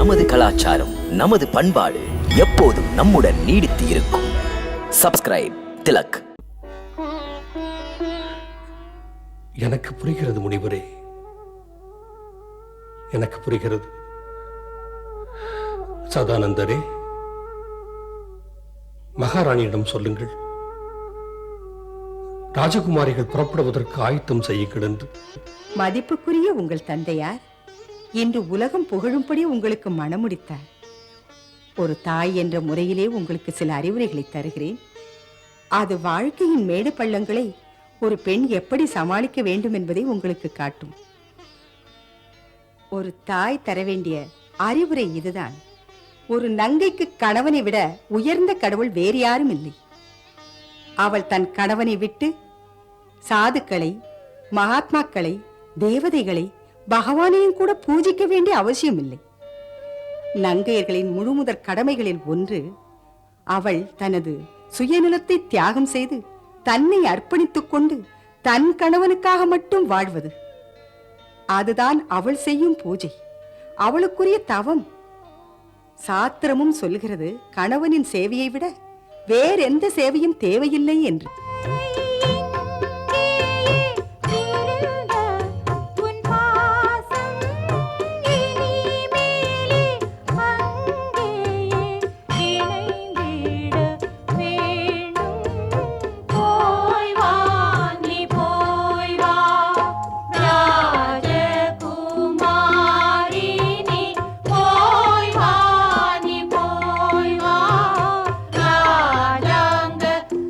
நமது கலாச்சாரம், நமது பண்பாடு எப்போதும் நம்முடன் நீடித்து இருக்கும். சப்ஸ்கிரைப் திலக். எனக்கு புரிகிறது முனிவரே, எனக்கு புரிகிறது. சதானந்தரே, மகாராணியிடம் சொல்லுங்கள், ராஜகுமாரிகள் புறப்படுவதற்கு ஆயத்தம் செய்யுங்கள் என்று. மதிப்புக்குரிய உங்கள் தந்தையார் இன்று உலகம் புகழும்படி உங்களுக்கு மணமுடித்தார். ஒரு தாய் என்ற முறையிலே உங்களுக்கு சில அறிவுரைகளை தருகிறேன். அது வாழ்க்கையின் மேடு பள்ளங்களை ஒரு பெண் எப்படி சமாளிக்க வேண்டும் என்பதை உங்களுக்கு காட்டும். ஒரு தாய் தர வேண்டிய அறிவுரை இதுதான். ஒரு நங்கைக்கு கணவனை விட உயர்ந்த கடவுள் வேறு யாரும் இல்லை. அவள் தன் கணவனை விட்டு சாதுக்களை, மகாத்மாக்களை, தேவதைகளை, பகவானையும் கூட பூஜிக்க வேண்டிய அவசியம் இல்லை. நங்கையர்களின் முழுமுதற் கடமைகளில் ஒன்று, அவள் தனது சுயநலத்தை தியாகம் செய்து தன்னை அர்ப்பணித்துக் கொண்டு தன் கணவனுக்காக மட்டும் வாழ்வது. அதுதான் அவள் செய்யும் பூஜை, அவளுக்குரிய தவம். சாத்திரமும் சொல்கிறது, கணவனின் சேவையை விட வேறெந்த சேவையும் தேவையில்லை என்று.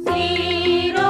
Zero.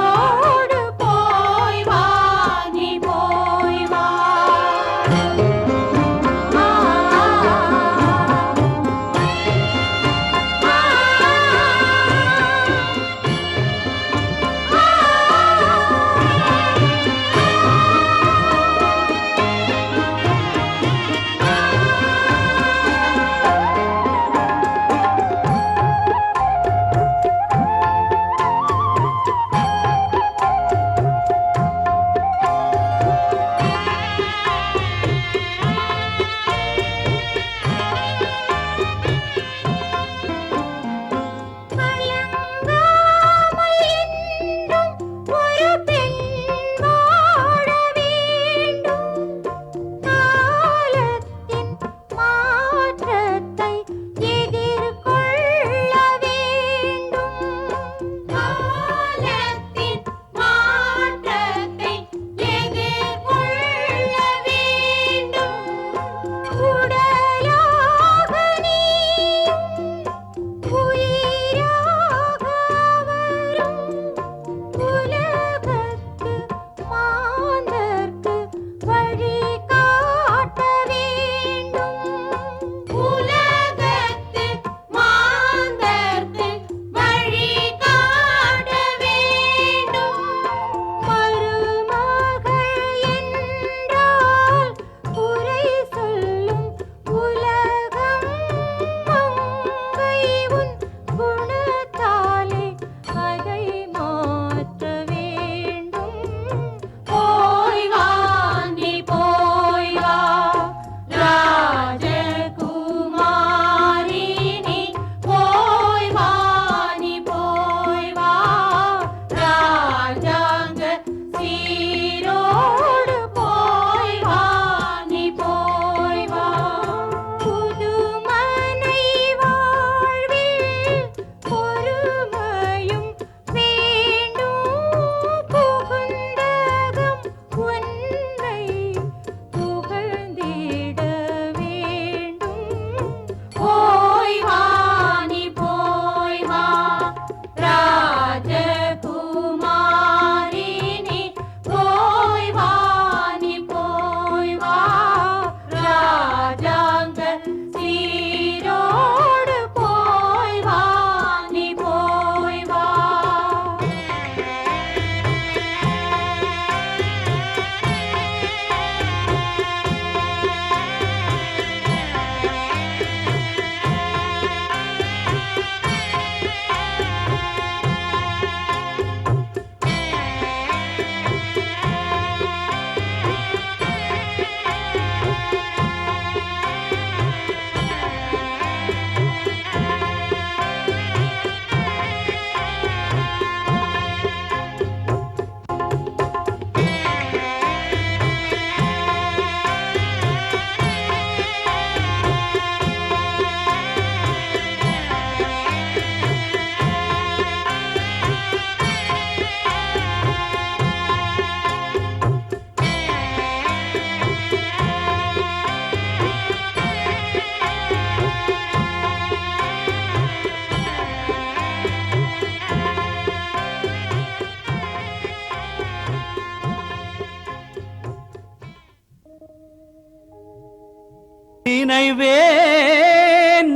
நினைவே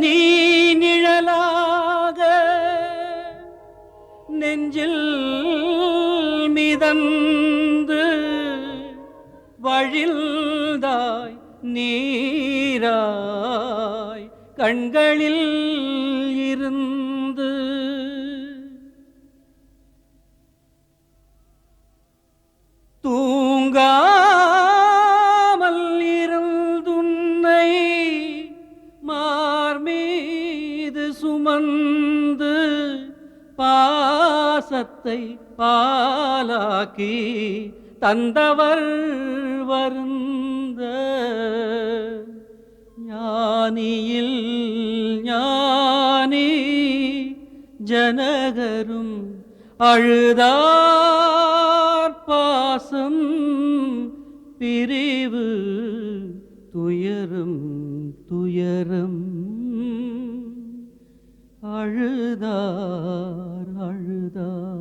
நீ நிழலாக நெஞ்சில் மிதந்து வழில்தாய் நீராய் கண்களில் இருந்து தூங்காமல் இருந்துன்னை மார்மீது சுமந்து பாசத்தை பாலாக்கி தந்தவர் வருந்த ஞானியில் ஞானி ஜனகரும் அழுதார் பாசம் பிரிவு துயரும் துயரம் அழுதார் அழுதார்.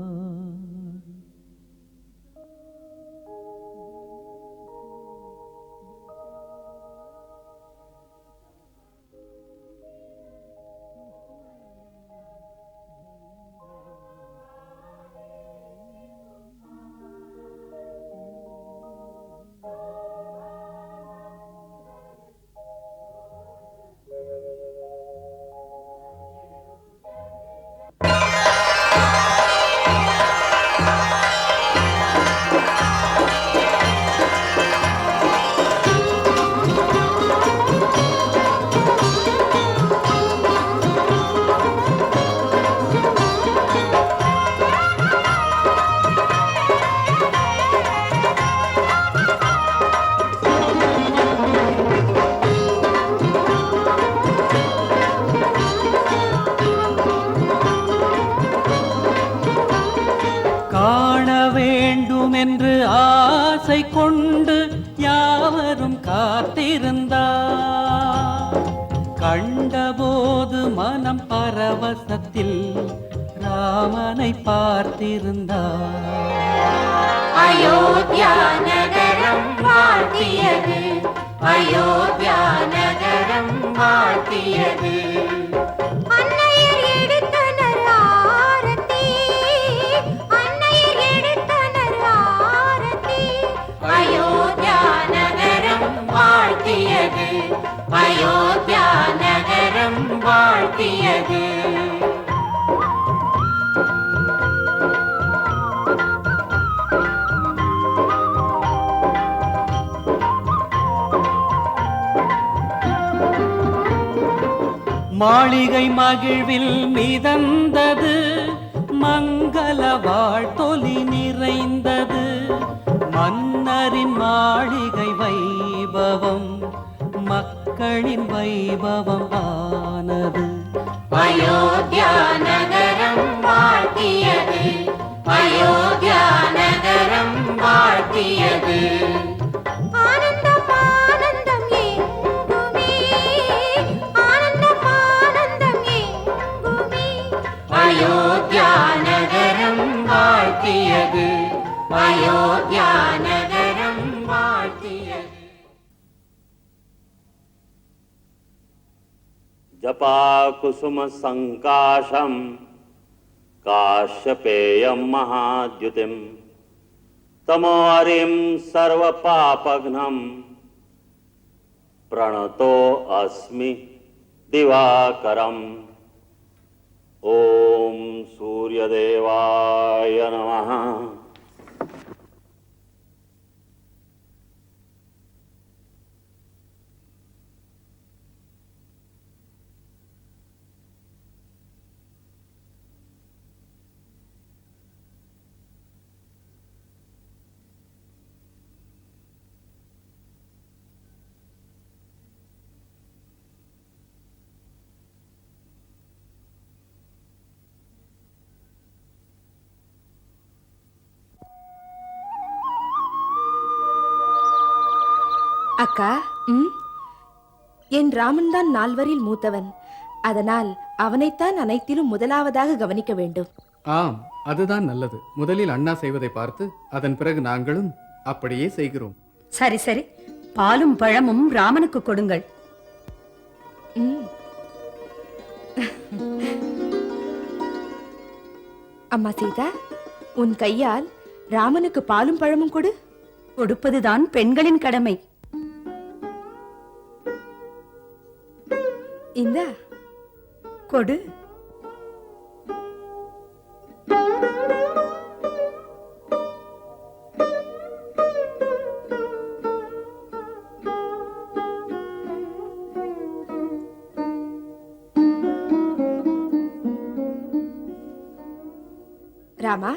என்று ஆசை கொண்டு யாவரும் காத்திருந்தார். கண்டபோது மனம் பரவசத்தில் ராமனை பார்த்திருந்தார். அயோத்தியா நகரம் வாழ்த்தியது, அயோத்தியா நகரம் வாழ்த்தியது. அயோத்தியா நகரம் வாழ்த்தியது. மாளிகை மகிழ்வில் மிதந்தது, மங்கள வாழ்த்தொலி நிறைந்தது. மன்னரின் மாளிகை வைபவம் மக்களின் வைபவம் ஆனது. அயோத்தியா நகரம் வாழ்த்தியது, அயோத்தியா நகரம் வாழ்த்தியது. ஆனந்தம் ஆனந்தம் எங்குமே, ஆனந்தம் ஆனந்தம் எங்குமே. அயோத்தியா நகரம் வாழ்த்தியது, அயோத்தியா நகரம் வாழ்த்தியது. जपा कुसुम संकाशम काश्यपेयं महाद्युतिं तमोहरिं सर्वपापघ्नं प्रणतो अस्मि दिवाकरम्. ओम सूर्यदेवाय नमः. அக்கா, என் ராமன் தான் நால்வரில் மூத்தவன். அதனால் அவனைத்தான் அனைத்திலும் முதலாவதாக கவனிக்க வேண்டும். ஆம், அதுதான் நல்லது. முதலில் அண்ணா செய்வதை பார்த்து அதன் பிறகு நாங்களும் அப்படியே செய்கிறோம். சரி சரி, பாலும் பழமும் ராமனுக்கு கொடுங்கள். ம். அம்மா சீதா, உன் கையால் ராமனுக்கு பாலும் பழமும் கொடு. கொடுப்பதுதான் பெண்களின் கடமை. இந்த கொடு. ராமா,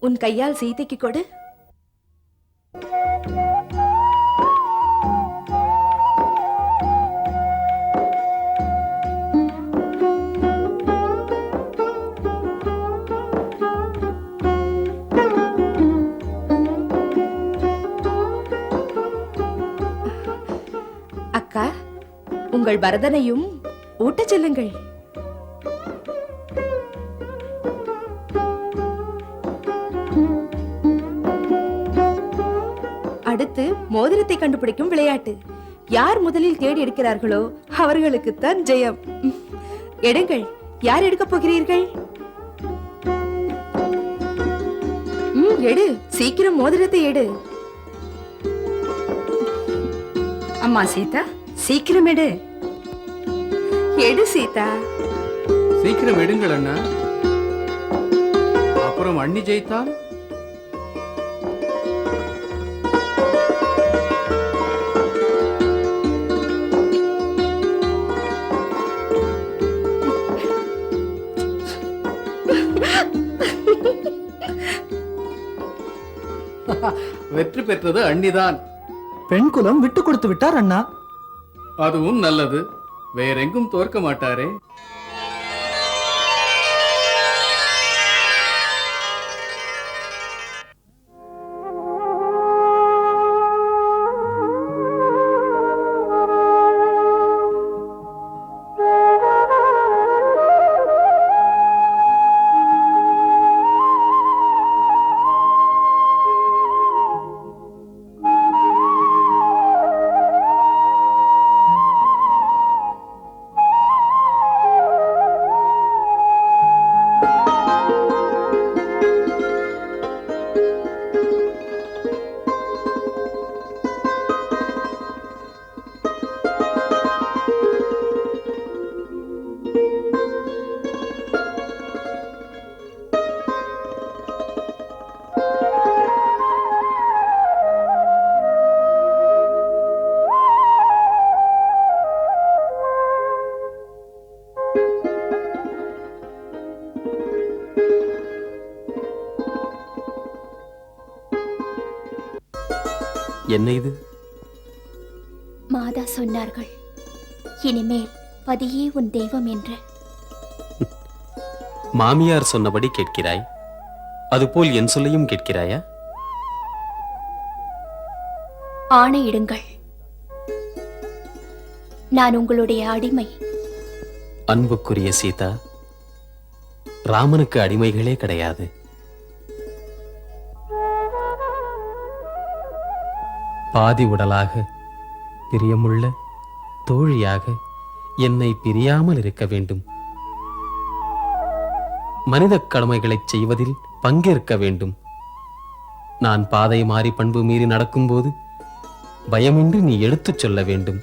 உன் கையால் சீதைக்கு கொடு. அக்கா, உங்கள் பரதனையும் ஊட்டச் செல்லுங்கள். அடுத்து மோதிரத்தை கண்டுபிடிக்கும் விளையாட்டு. யார் முதலில் தேடி எடுக்கிறார்களோ அவர்களுக்குத்தான் ஜெயம். எடுங்கள். யார் எடுக்கப் போகிறீர்கள்? எடு, சீக்கிரம் மோதிரத்தை எடு. அம்மா சீதா, சீக்கிரம் எடு. எடு சீதா. சீக்கிரம் எடுங்கள் அண்ணா. அப்புறம் அண்ணி ஜெயித்தால் வெற்றி பெற்றது அண்ணிதான். பெண் குலம் விட்டு கொடுத்து விட்டார் அண்ணா. அதுவும் நல்லது. வேறெங்கும் தோற்க மாட்டாரே. என்ன இது? மாதா சொன்னார்கள், இனிமேல் பதியே உன் தெய்வம் என்று. மாமியார் சொன்னபடி கேட்கிறாய், அதுபோல் என் சொல்லையும் கேட்கிறாயா? ஆணையிடுங்கள், நான் உங்களுடைய அடிமை. அன்புக்குரிய சீதா, ராமனுக்கு அடிமைகளே கிடையாது. பாதி உடலாக பிரியமுள்ள தோழியாக என்னை பிரியாமல் இருக்க வேண்டும். மனித கடமைகளை செய்வதில் பங்கேற்க வேண்டும். நான் பாதை மாறி பண்பு மீறி நடக்கும்போது பயமின்றி நீ எடுத்துச் சொல்ல வேண்டும்.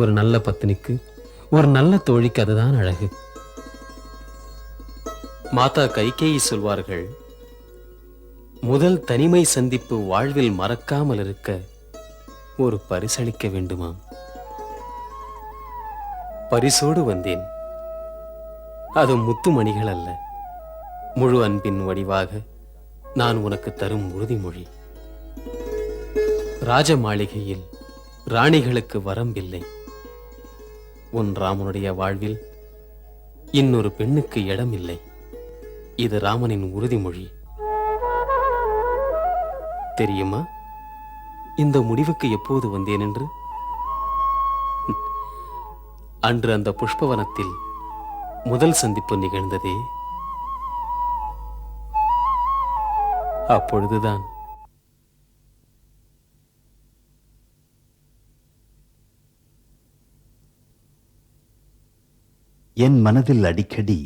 ஒரு நல்ல பத்தினிக்கு, ஒரு நல்ல தோழிக்கு அதுதான் அழகு. மாதா கைகேயி சொல்வார்கள், முதல் தனிமை சந்திப்பு வாழ்வில் மறக்காமல் இருக்க ஒரு பரிசளிக்க வேண்டுமாம். பரிசோடு வந்தேன். அது முத்துமணிகள் அல்ல, முழு அன்பின் வடிவாக நான் உனக்கு தரும் உறுதிமொழி. ராஜ மாளிகையில் ராணிகளுக்கு வரம்பில்லை. உன் ராமனுடைய வாழ்வில் இன்னொரு பெண்ணுக்கு இடமில்லை. இது ராமனின் உறுதிமொழி. தெரியுமா இந்த முடிவுக்கு எப்போது வந்தேன் என்று? அன்று அந்த புஷ்பவனத்தில் முதல் சந்திப்பு நிகழ்ந்ததே, அப்பொழுதுதான் என் மனதில் அடிக்கடி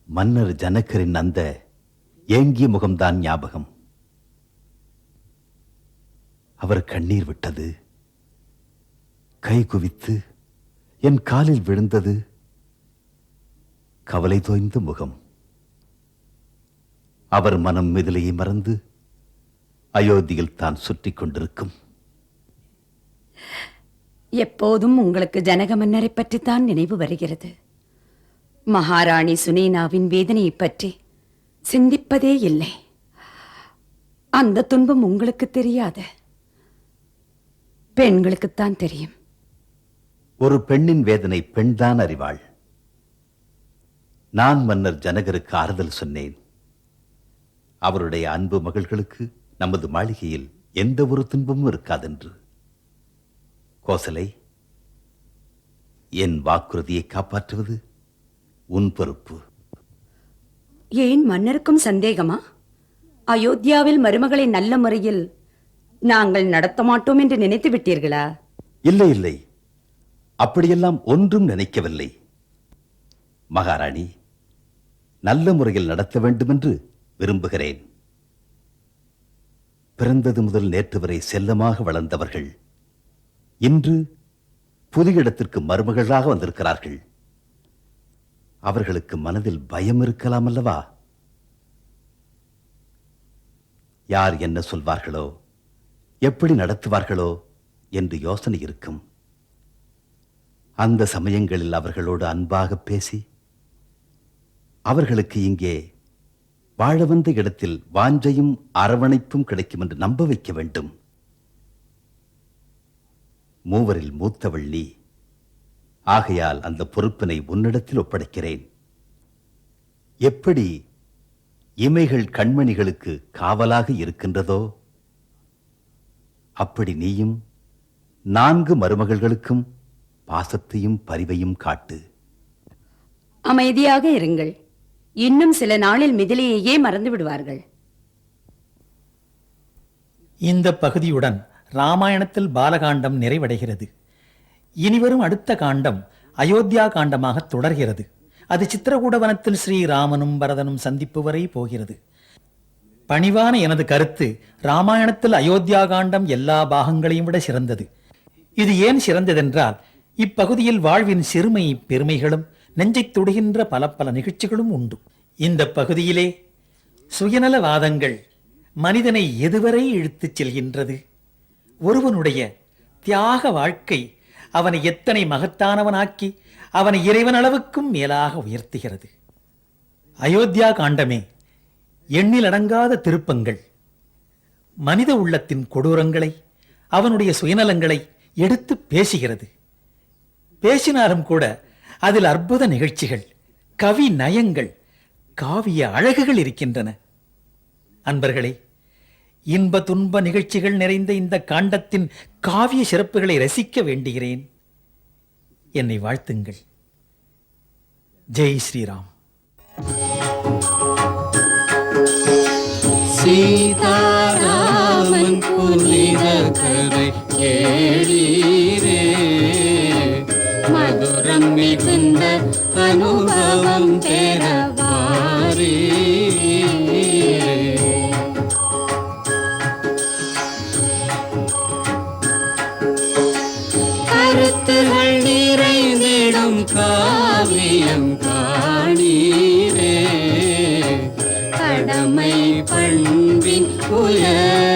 மன்னர் ஜனகரின் அந்த ஏங்கிய முகம்தான் ஞாபகம். அவர் கண்ணீர் விட்டது, கை குவித்து என் காலில் விழுந்தது, கவலை தோய்ந்த முகம். அவர் மனம் மிதிலையை மறந்து அயோத்தியில் தான் சுற்றி கொண்டிருக்கும். எப்போதும் உங்களுக்கு ஜனக மன்னரை பற்றித்தான் நினைவு வருகிறது. மகாராணி சுனீனாவின் வேதனையை பற்றி சிந்திப்பதே இல்லை. அந்த துன்பம் உங்களுக்கு தெரியாது, பெண்களுக்குத்தான் தெரியும். ஒரு பெண்ணின் வேதனை பெண்தான் அறிவாள். நான் மன்னர் ஜனகருக்கு ஆறுதல் சொன்னேன். அவருடைய அன்பு மகள்களுக்கு நமது மாளிகையில் எந்த ஒரு துன்பமும் இருக்காதென்று. கோசலை, என் வாக்குறுதியை காப்பாற்றுவது உன் பொறுப்பு. ஏன் மன்னருக்கும் சந்தேகமா? அயோத்தியாவில் மருமகளை நல்ல முறையில் நாங்கள் நடத்த மாட்டோம் என்று நினைத்து விட்டீர்களா? இல்லை இல்லை, அப்படியெல்லாம் ஒன்றும் நினைக்கவில்லை. மகாராணி, நல்ல முறையில் நடத்த வேண்டும் என்று விரும்புகிறேன். பிறந்தது முதல் நேற்று வரை செல்லமாக வளர்ந்தவர்கள் இன்று புதிய இடத்திற்கு மருமகளாக வந்திருக்கிறார்கள். அவர்களுக்கு மனதில் பயம் இருக்கலாம் அல்லவா? யார் என்ன சொல்வார்களோ, எப்படி நடத்துவார்களோ என்று யோசனை இருக்கும். அந்த சமயங்களில் அவர்களோடு அன்பாக பேசி அவர்களுக்கு இங்கே வாழ வந்த இடத்தில் வாஞ்சையும் அரவணைப்பும் கிடைக்கும் என்று நம்ப வைக்க வேண்டும். மூவரில் மூத்தவள் நீ. ஆகையால் அந்த பொறுப்பினை உன்னிடத்தில் ஒப்படைக்கிறேன். எப்படி இமைகள் கண்மணிகளுக்கு காவலாக இருக்கின்றதோ அப்படி நீயும் 4 மருமகள்களுக்கும் பாசத்தையும் பரிவையும் காட்டு. அமைதியாக இருங்கள். இன்னும் சில நாளில் மிதிலையையே மறந்து விடுவார்கள். இந்த பகுதியுடன் ராமாயணத்தில் பாலகாண்டம் நிறைவடைகிறது. இனிவரும் அடுத்த காண்டம் அயோத்தியா காண்டமாக தொடர்கிறது. அது சித்திரகூடவனத்தில் ஸ்ரீராமனும் பரதனும் சந்திப்பு வரை போகிறது. பணிவான எனது கருத்து, ராமாயணத்தில் அயோத்தியா காண்டம் எல்லா பாகங்களையும் விட சிறந்தது. இது ஏன் சிறந்ததென்றால், இப்பகுதியில் வாழ்வின் சிறுமை பெருமைகளும் நெஞ்சைத் தொடுகின்ற பல பல நிகழ்ச்சிகளும் உண்டு. இந்த பகுதியிலே சுயநலவாதங்கள் மனிதனை எதுவரை இழுத்துச் செல்கின்றது? ஒருவனுடைய தியாக வாழ்க்கை அவனை எத்தனை மகத்தானவனாக்கி அவனை இறைவன் அளவுக்கும் மேலாக உயர்த்துகிறது. அயோத்தியா காண்டமே எண்ணிலடங்காத திருப்பங்கள், மனித உள்ளத்தின் கொடூரங்களை, அவனுடைய சுயநலங்களை எடுத்து பேசுகிறது. பேசினாலும் கூட அதில் அற்புத நிகழ்ச்சிகள், கவி நயங்கள், காவிய அழகுகள் இருக்கின்றன. அன்பர்களே, இன்ப துன்ப நிகழ்ச்சிகள் நிறைந்த இந்த காண்டத்தின் காவிய சிறப்புகளை ரசிக்க வேண்டுகிறேன். என்னை வாழ்த்துங்கள். ஜெய் ஸ்ரீராம். சீதாராமன் புனித கதை கேளீரே, மதுரம் மிகுந்த அனுபவம் பெறவாரே. கருத்துகள் நிறைந்திடும் காவியம் காணீரே, கடமை பண்பின் உயர்